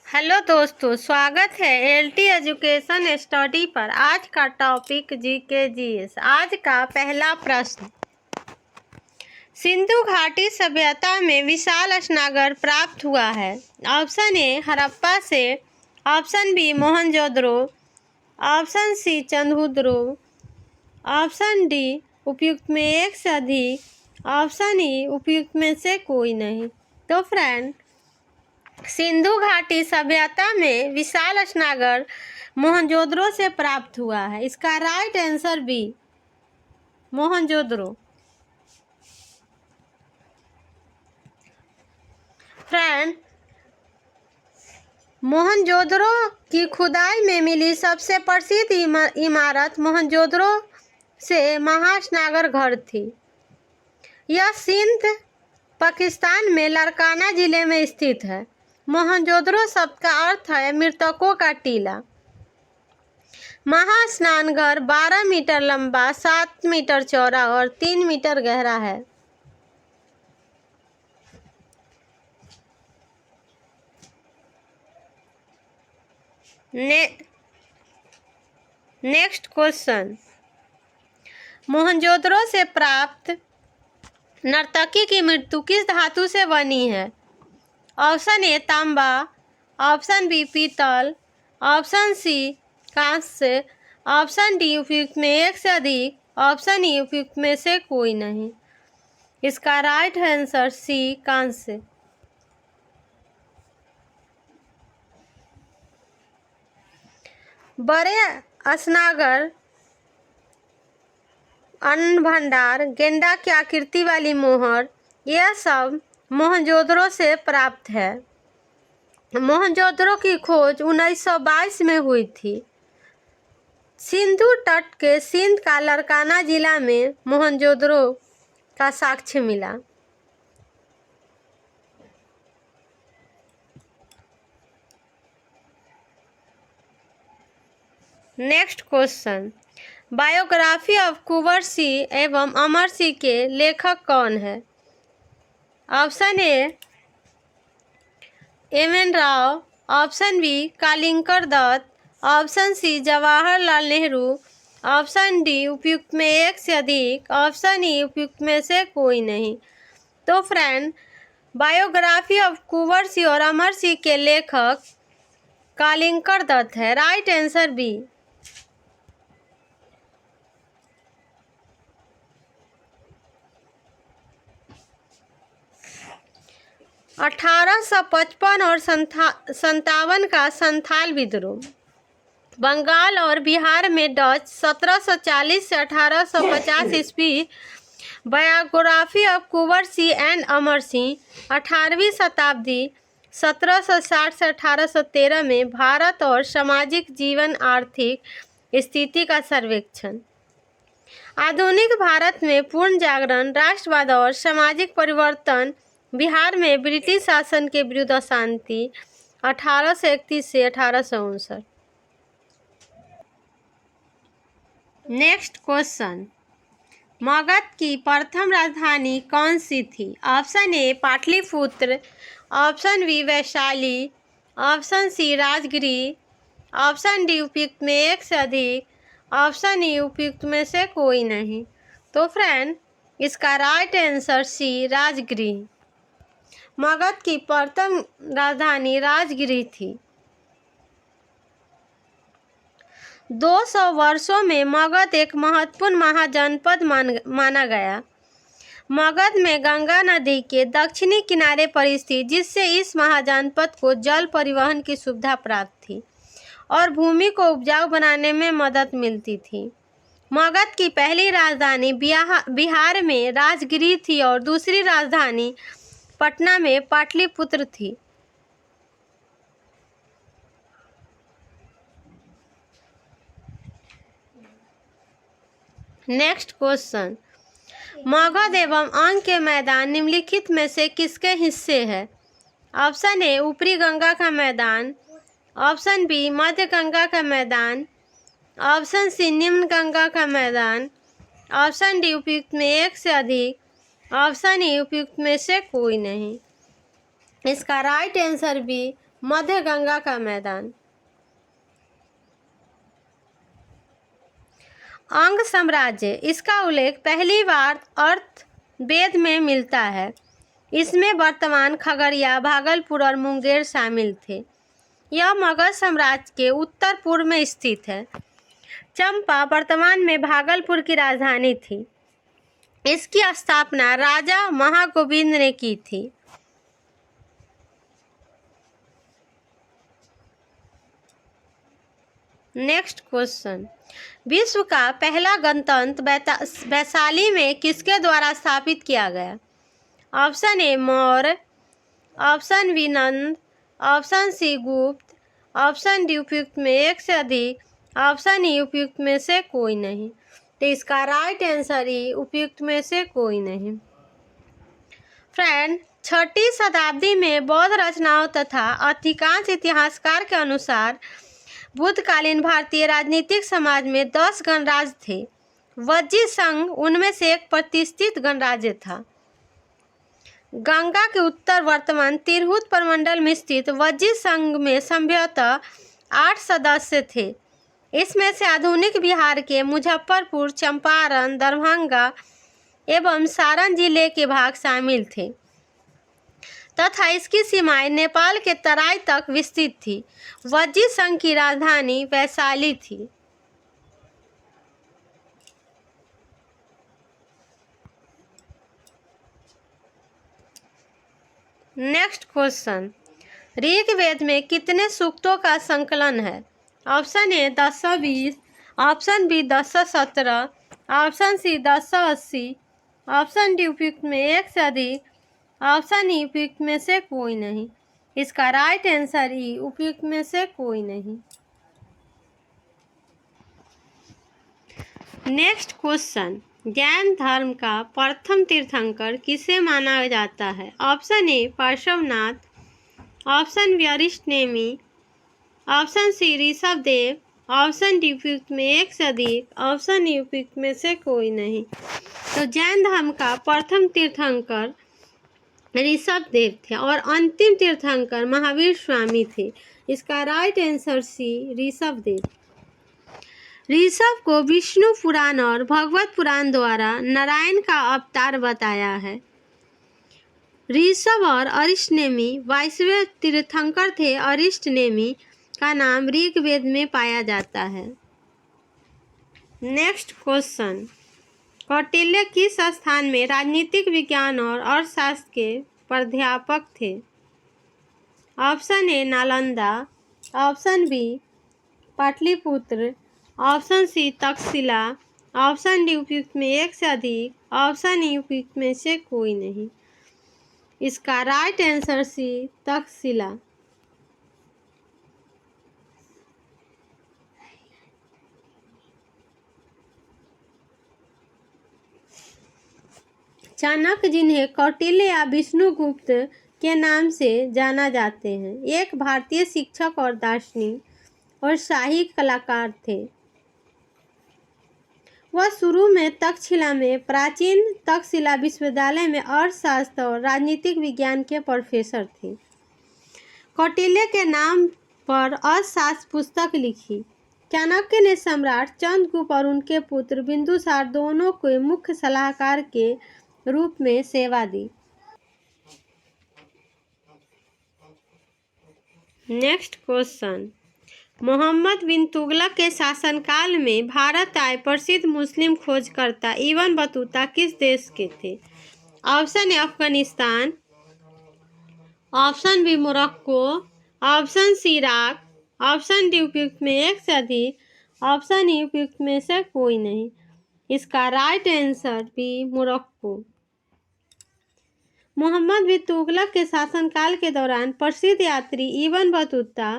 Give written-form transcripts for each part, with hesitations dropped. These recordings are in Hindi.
हेलो दोस्तों, स्वागत है एलटी एजुकेशन स्टडी पर। आज का टॉपिक जीके जीएस। आज का पहला प्रश्न, सिंधु घाटी सभ्यता में विशाल स्नागर प्राप्त हुआ है। ऑप्शन ए हड़प्पा से, option B Mohenjodaro, option C Chanhudaro, option D उपयुक्त में एक से अधिक, ऑप्शन ई उपयुक्त में से कोई नहीं। तो फ्रेंड, सिंधु घाटी सभ्यता में विशाल स्नागर मोहनजोदड़ो से प्राप्त हुआ है। इसका right answer B Mohenjodaro. Friend, Mohenjodaro की खुदाई में मिली सबसे प्रसिद्ध इमारत मोहनजोदड़ो से महास्नागर घर थी। यह सिंध पाकिस्तान में लारकाना जिले में स्थित है। मोहनजोदड़ो शब्द का अर्थ है मृतकों का टीला। महास्नान घर 12 मीटर लंबा, 7 मीटर चौड़ा और 3 मीटर गहरा है। नेक्स्ट क्वेश्चन, मोहनजोदड़ो से प्राप्त नर्तकी की मृत्यु किस धातु से बनी है? ऑप्शन ए तांबा, ऑप्शन बी पीतल, ऑप्शन सी कांस्य, ऑप्शन डी उपयुक्त में एक से अधिक, ऑप्शन ई उपयुक्त में से कोई नहीं। इसका राइट आंसर सी कांस्य। बड़े स्नागर, अन्न भंडार, गेंडा की आकृति वाली मोहर, यह सब मोहनजोदड़ो से प्राप्त है। मोहनजोदड़ो की खोज 1922 में हुई थी। सिंधु तट के सिंध का लारकाना जिला में मोहनजोदड़ो का साक्ष्य मिला। Next question, biography of Kunwar Singh एवं अमर सिंह के लेखक कौन है? Option A M N. Rao, option B Kalinkar Datt, option C Jawaharlal Nehru, option D उपयुक्त में एक से अधिक, ऑप्शन ई उपयुक्त में से कोई नहीं। तो friend, biography of Kunwar Singh और अमर सिंह के लेखक कालिंकर दत्त है। Right answer B. अठारह 1855 और 57 का संथाल विद्रोह। बंगाल और बिहार में डच 1740 से 1850 ईस्वी। Biography of Kunwar Singh and Amar Singh 18वीं शताब्दी 1760 से 1813 में। भारत और सामाजिक जीवन, आर्थिक स्थिति का सर्वेक्षण। आधुनिक भारत में पूर्ण जागरण, राष्ट्रवाद और सामाजिक परिवर्तन। बिहार में ब्रिटिश शासन के विरुद्ध अशांति 1831 से 1859। नेक्स्ट क्वेश्चन, मगध की प्रथम राजधानी कौन सी थी? Option A Pataliputra, option B Vaishali, option C Rajgiri, option D उपयुक्त में एक से अधिक, ऑप्शन ई उपयुक्त में से कोई नहीं। तो फ्रेंड, इसका right answer C Rajgiri. Magadh की प्रथम राजधानी राजगिरी थी। 200 वर्षों में मगध एक महत्वपूर्ण महाजनपद माना गया। मगध में गंगा नदी के दक्षिणी किनारे पर स्थित, जिससे इस महाजनपद को जल परिवहन की सुविधा प्राप्त थी और भूमि को उपजाऊ बनाने में मदद मिलती थी। मगध की पहली राजधानी बिहार में राजगिरी थी और दूसरी राजधानी पटना में पाटलिपुत्र थी। नेक्स्ट क्वेश्चन, मगध एवं अंग के मैदान निम्नलिखित में से किसके हिस्से है? ऑप्शन ए ऊपरी गंगा का मैदान, ऑप्शन बी मध्य गंगा का मैदान, ऑप्शन सी निम्न गंगा का मैदान, ऑप्शन डी उपयुक्त में एक से अधिक, ऑप्शन ई उपयुक्त में से कोई नहीं। इसका राइट आंसर भी मध्य गंगा का मैदान। अंग साम्राज्य, इसका उल्लेख पहली बार अर्थ वेद में मिलता है। इसमें वर्तमान खगड़िया, भागलपुर और मुंगेर शामिल थे। यह मगध साम्राज्य के उत्तर पूर्व में स्थित है। चंपा वर्तमान में भागलपुर की राजधानी थी। इसकी स्थापना राजा महागोविंद ने की थी। नेक्स्ट क्वेश्चन, विश्व का पहला गणतंत्र वैशाली में किसके द्वारा स्थापित किया गया? Option A Maurya, option B Nand, option C Gupta, option D उपयुक्त में एक से अधिक, ऑप्शन ई उपयुक्त में से कोई नहीं। तो इसका राइट आंसर ई उपयुक्त में से कोई नहीं। फ्रेंड, 6ठी शताब्दी में बौद्ध रचनाओं तथा अधिकांश इतिहासकार के अनुसार बुद्धकालीन भारतीय राजनीतिक समाज में 10 गणराज्य थे। वज्जी संघ उनमें से एक प्रतिष्ठित गणराज्य था। गंगा के उत्तर वर्तमान तिरहुत प्रमंडल में स्थित वज्जी संघ में संभवतः 8 सदस्य थे। इसमें से आधुनिक बिहार के मुजफ्फरपुर, चंपारण, दरभंगा एवं सारण जिले के भाग शामिल थे तथा इसकी सीमाएं नेपाल के तराई तक विस्तृत थी। वज्जी संघ की राजधानी वैशाली थी। नेक्स्ट क्वेश्चन, ऋग्वेद में कितने सूक्तों का संकलन है? Option A 1020, option B 1017, option C 1080, option D उपयुक्त में एक से अधिक, ऑप्शन ई उपयुक्त में से कोई नहीं। इसका राइट आंसर ई उपयुक्त में से कोई नहीं। नेक्स्ट क्वेश्चन, जैन धर्म का प्रथम तीर्थंकर किसे माना जाता है? Option A Parshvanath, option B Arishtanemi, option C Rishabhdev, option D उपयुक्त में एक से अधिक, ऑप्शन ई उपयुक्त में से कोई नहीं। तो जैन धर्म का प्रथम तीर्थंकर ऋषभदेव थे और अंतिम तीर्थंकर महावीर स्वामी थे। इसका right answer C Rishabhdev. Rishabh को विष्णु पुराण और भगवत पुराण द्वारा नारायण का अवतार बताया है। ऋषभ और अरिष्टनेमी वायस्व तीर्थंकर थे। अरिष्टनेमी का नाम ऋग्वेद में पाया जाता है। नेक्स्ट क्वेश्चन, कौटिल्य किस स्थान में राजनीतिक विज्ञान और अर्थशास्त्र के प्राध्यापक थे? Option A Nalanda, option B Pataliputra, option C Takshashila, option D उपयुक्त में एक से अधिक, ऑप्शन ई उपयुक्त में से कोई नहीं। इसका right answer C Takshashila. Chanakya, जिन्हें कौटिल्य या विष्णुगुप्त के नाम से जाना जाते हैं, एक भारतीय शिक्षक और दार्शनिक और शाही कलाकार थे। वह शुरू में तक्षशिला में प्राचीन तक्षशिला विश्वविद्यालय में अर्थशास्त्र और राजनीतिक विज्ञान के प्रोफेसर थे। कौटिल्य के नाम पर अर्थशास्त्र पुस्तक लिखी। चाणक्य ने सम्राट चंद्रगुप्त और उनके पुत्र बिंदुसार दोनों को मुख्य सलाहकार के रूप में सेवा दी। नेक्स्ट क्वेश्चन, मोहम्मद बिन तुगलक के शासनकाल में भारत आए प्रसिद्ध मुस्लिम खोजकर्ता इब्न बतूता किस देश के थे? Option A Afghanistan, option B Morocco, option C Iraq, option D उपयुक्त में एक से अधिक, ऑप्शन ई उपयुक्त में से कोई नहीं। इसका right answer B Morocco. Mohammad bin Tughlaq के शासनकाल के दौरान प्रसिद्ध यात्री इब्न बतूता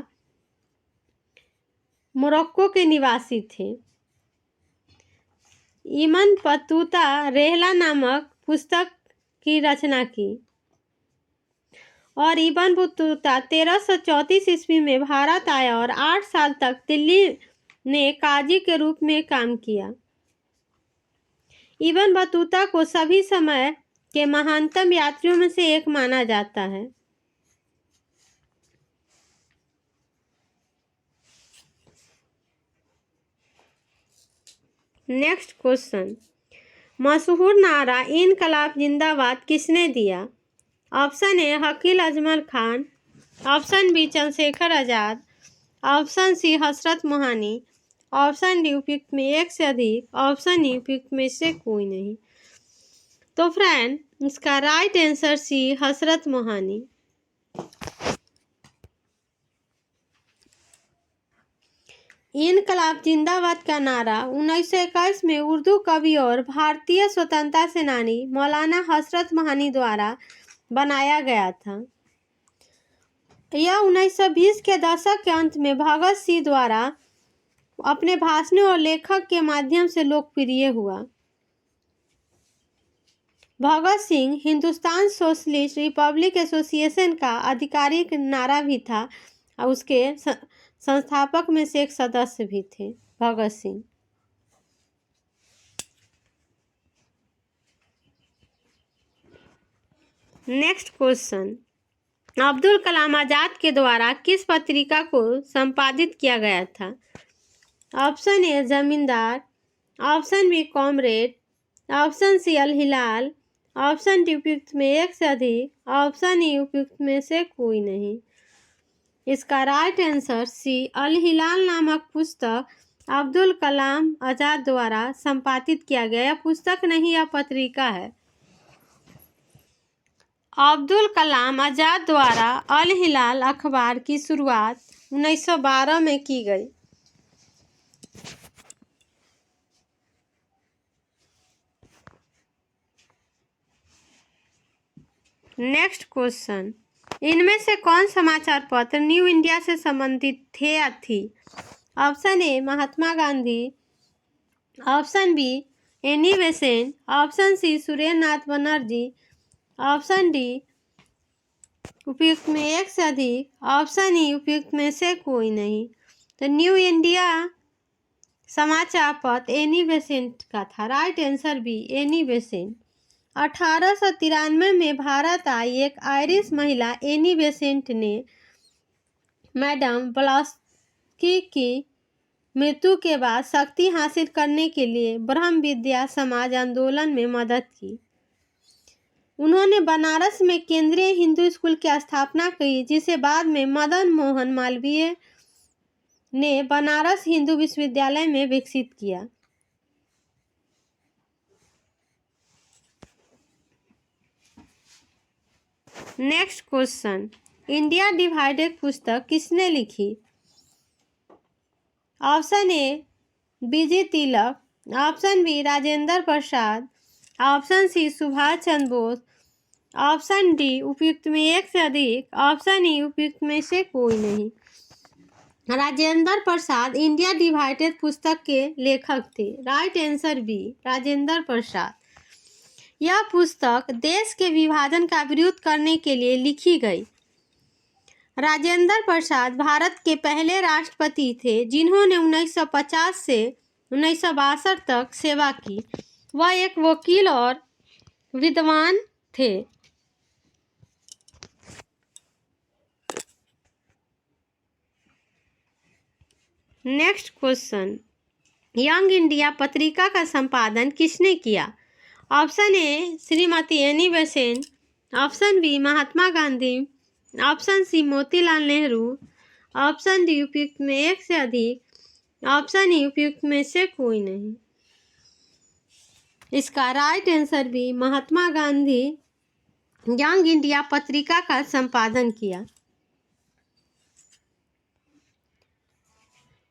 मोरक्को के निवासी थे। इब्न बतूता रेहला नामक पुस्तक की रचना की और इब्न बतूता 1334 ईस्वी में भारत आया और 8 साल तक दिल्ली ने काजी के रूप में काम किया। इब्न बतूता को सभी समय के महानतम यात्रियों में से एक माना जाता है। नेक्स्ट क्वेश्चन, मशहूर नारा इनकलाब जिंदाबाद किसने दिया? Option A Hakim Ajmal Khan, option B Chandrashekhar Azad, option C Hasrat Mohani, option D उपयुक्त में एक से अधिक, ऑप्शन ई उपयुक्त में से कोई नहीं। तो फ्रेंड, इसका राइट आंसर सी हसरत मोहानी। इनकलाब जिंदाबाद का नारा 1921 में उर्दू कवि और भारतीय स्वतंत्रता सेनानी मौलाना हसरत मोहानी द्वारा बनाया गया था। यह 1920 के दशक के अंत में भगत सिंह द्वारा अपने भाषणों और लेखक के माध्यम से लोकप्रिय हुआ। Bhagat Singh Hindustan socialist republic association का आधिकारिक नारा भी था और उसके संस्थापक में से एक सदस्य भी थे भगत सिंह। नेक्स्ट क्वेश्चन, अब्दुल कलाम आजाद के द्वारा किस पत्रिका को संपादित किया गया था? Option A Zamindar, option B comrade, option C Al Hilal, option D उपयुक्त में एक से अधिक, ऑप्शन ई उपयुक्त में से कोई नहीं। इसका राइट आंसर सी अल हिलाल नामक पुस्तक अब्दुल कलाम आजाद द्वारा संपादित किया गया। यह पुस्तक नहीं, यह पत्रिका है। अब्दुल कलाम आजाद द्वारा अल हिलाल अखबार की शुरुआत 1912 में की गई। नेक्स्ट क्वेश्चन, इनमें से कौन समाचार पत्र न्यू इंडिया से संबंधित थे या थी? Option A Mahatma Gandhi, option B Annie Besant, option C Surendra Nath Banerjee, option D उपयुक्त में एक से अधिक, ऑप्शन ई उपयुक्त में से कोई नहीं। तो न्यू इंडिया समाचार पत्र एनी बेसेंट का था। Right answer B Annie Besant. 1893 में भारत आई एक आयरिश महिला एनी बेसेंट ने मैडम ब्लॉस्की की मृत्यु के बाद शक्ति हासिल करने के लिए ब्रह्म विद्या समाज आंदोलन में मदद की। उन्होंने बनारस में केंद्रीय हिंदू स्कूल की स्थापना की, जिसे बाद में मदन मोहन मालवीय ने बनारस हिंदू विश्वविद्यालय में विकसित किया। नेक्स्ट क्वेश्चन, इंडिया डिवाइडेड पुस्तक किसने लिखी? Option A B G Tilak, option B Rajendra Prasad, option C Subhash Chandra Bose, option D उपयुक्त में एक से अधिक, ऑप्शन ई उपयुक्त में से कोई नहीं। राजेंद्र प्रसाद इंडिया डिवाइडेड पुस्तक के लेखक थे। राइट आंसर बी राजेंद्र प्रसाद। यह पुस्तक देश के विभाजन का विरोध करने के लिए लिखी गई। राजेंद्र प्रसाद भारत के पहले राष्ट्रपति थे जिन्होंने 1950 से 1962 तक सेवा की। वह एक वकील और विद्वान थे। नेक्स्ट क्वेश्चन, यंग इंडिया पत्रिका का संपादन किसने किया? Option A Shrimati Annie Besant, option B Mahatma Gandhi, option C Motilal Nehru, option D उपयुक्त में एक से अधिक, ऑप्शन ई उपयुक्त में से कोई नहीं। इसका right answer B Mahatma Gandhi young India पत्रिका का संपादन किया।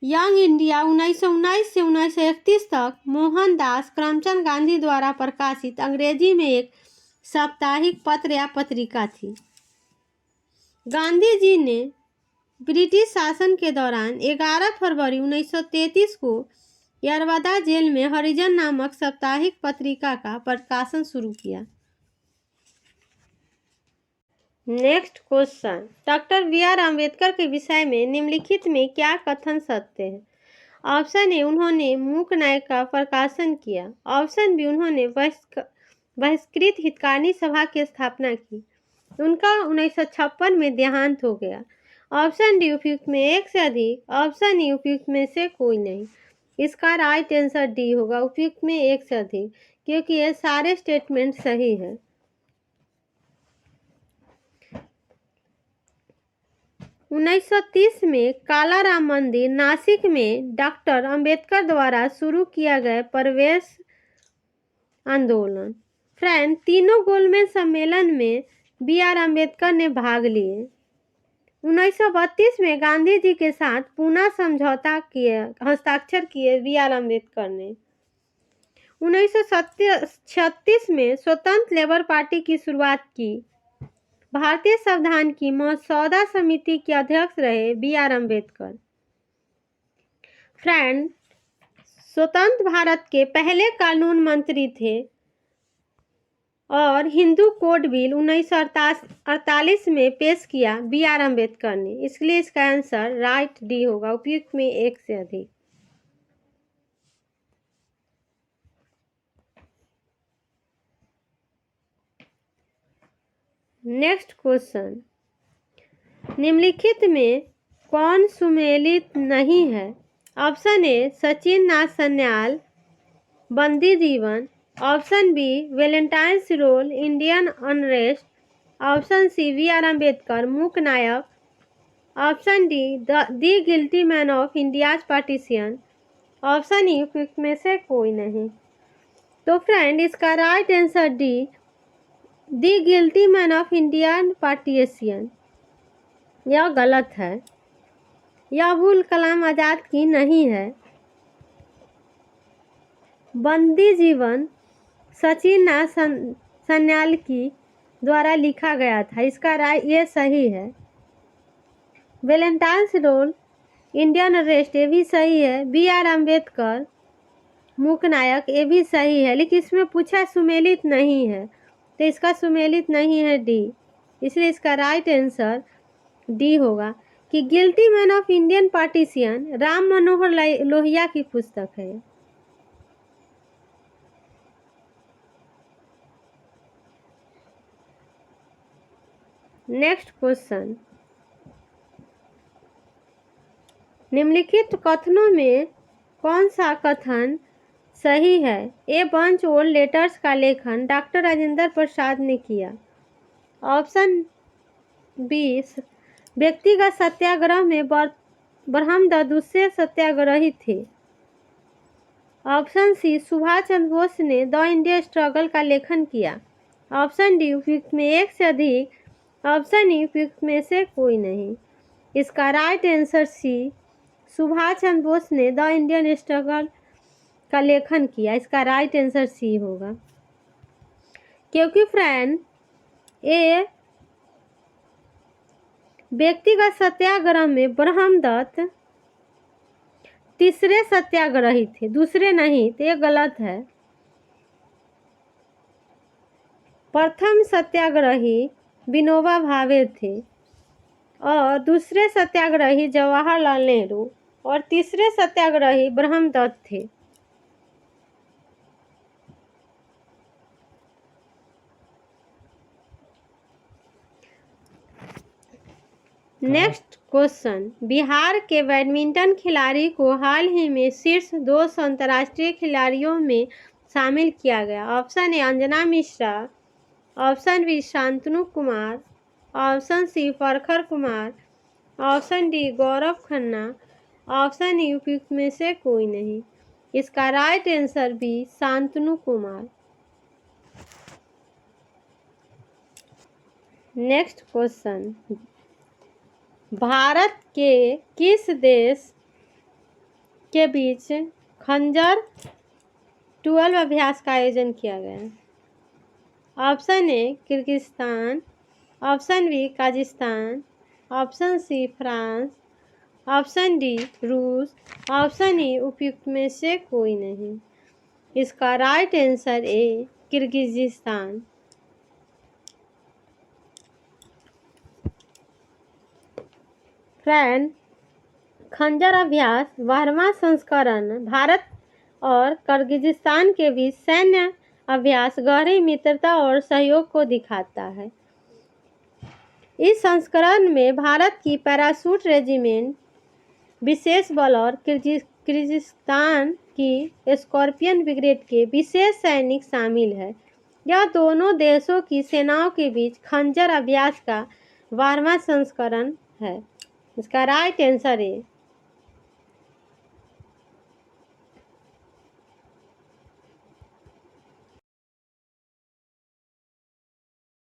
यंग इंडिया 1919 से 1931 तक मोहनदास करमचंद गांधी द्वारा प्रकाशित अंग्रेजी में एक साप्ताहिक पत्र या पत्रिका थी। गांधी जी ने ब्रिटिश शासन के दौरान 11 फरवरी 1933 को यरवदा जेल में हरिजन नामक साप्ताहिक पत्रिका का प्रकाशन शुरू किया। Next question, doctor B R. Ambedkar के विषय में निम्नलिखित में क्या कथन सत्य है? ऑप्शन ए उन्होंने मूक न्याय का प्रकाशन किया, ऑप्शन बी उन्होंने बहिष्कृत हितकानी सभा की स्थापना की, उनका 1956 में देहांत हो गया, ऑप्शन डी उपयुक्त में एक से अधिक, ऑप्शन ई उपयुक्त में से कोई नहीं। इसका राइट आंसर डी होगा, उपयुक्त में एक से अधिक, क्योंकि ये सारे स्टेटमेंट सही है। 1930 में कालाराम मंदिर नासिक में डॉक्टर अंबेडकर द्वारा शुरू किया गया प्रवेश आंदोलन। फ्रेंड, तीनों गोलमेज सम्मेलन में बी आर अम्बेडकर ने भाग लिए। 1932 में गांधी जी के साथ पुनः समझौता किए, हस्ताक्षर किए बी आर अम्बेडकर ने। 1936 में स्वतंत्र लेबर पार्टी की शुरुआत की। भारतीय संविधान की मसौदा समिति के अध्यक्ष रहे बी आर अम्बेडकर। फ्रेंड, स्वतंत्र भारत के पहले कानून मंत्री थे और हिंदू कोड बिल 1948 में पेश किया बी आर अम्बेडकर ने, इसलिए इसका आंसर राइट डी होगा, उपयुक्त में एक से अधिक। नेक्स्ट क्वेश्चन, निम्नलिखित में कौन सुमेलित नहीं है? Option A Sachin Nath Sanyal Bandi Jeevan, option B Valentine's Chirol Indian unrest, option C B R Ambedkar Mook Nayak, option D the guilty man of India's partition, option E उपयुक्त में से कोई नहीं। तो फ्रेंड, इसका right answer D the guilty man of Indian partition, यह गलत है। यह अबुल कलाम आज़ाद की नहीं है। बंदी जीवन सचिन नाथ सन्याल की द्वारा लिखा गया था, इसका राय ये सही है। वैलेंटाइन्स रोल इंडियन अरेस्ट ये भी सही है। बी आर अम्बेडकर मूक नायक ये भी सही है, लेकिन इसमें पूछा सुमेलित नहीं है, तो इसका सुमेलित नहीं है डी, इसलिए इसका राइट आंसर डी होगा कि guilty man of Indian partition Ram Manohar Lohia की पुस्तक है। नेक्स्ट क्वेश्चन, निम्नलिखित कथनों में कौन सा कथन सही है? ए बंच ओल्ड लेटर्स का लेखन डॉक्टर राजेंद्र प्रसाद ने किया, ऑप्शन बी व्यक्तिगत सत्याग्रह में ब्रह्मदत्त दूसरे सत्याग्रही थे, ऑप्शन सी सुभाष चंद्र बोस ने द इंडिया स्ट्रगल का लेखन किया, ऑप्शन डी उपयुक्त में एक से अधिक, ऑप्शन ई उपयुक्त में से कोई नहीं। इसका राइट आंसर सी सुभाष चंद्र बोस ने द इंडियन स्ट्रगल का लेखन किया, इसका राइट आंसर सी होगा। क्योंकि फ्रेंड, ए व्यक्तिगत सत्याग्रह में ब्रह्मदत्त तीसरे सत्याग्रही थे, दूसरे नहीं, तो ये गलत है। प्रथम सत्याग्रही विनोबा भावे थे और दूसरे सत्याग्रही जवाहरलाल नेहरू और तीसरे सत्याग्रही ब्रह्मदत्त थे। नेक्स्ट क्वेश्चन, बिहार के बैडमिंटन खिलाड़ी को हाल ही में शीर्ष 200 अंतर्राष्ट्रीय खिलाड़ियों में शामिल किया गया। Option A Anjana Mishra, option B Shantanu Kumar, option C Prakhar Kumar, option D Gaurav Khanna, option E उपयुक्त में से कोई नहीं। इसका right answer B Shantanu Kumar. Next question, Bharat के किस देश के बीच खंजर 12 अभ्यास का आयोजन किया गया? Option A Kyrgyzstan, option B Kazakhstan, option C France, option D रूस, ऑप्शन ई उपयुक्त में से कोई नहीं। इसका right answer A Kyrgyzstan. Friend, Khanjar अभ्यास 12वां संस्करण भारत और किर्गिस्तान के बीच सैन्य अभ्यास गहरी मित्रता और सहयोग को दिखाता है। इस संस्करण में भारत की पैराशूट रेजिमेंट, विशेष बल और किर्गिस्तान की स्कॉर्पियन ब्रिगेड के विशेष सैनिक शामिल है। यह दोनों देशों की सेनाओं के बीच खंजर अभ्यास का 12वां संस्करण है। इसका राइट आंसर है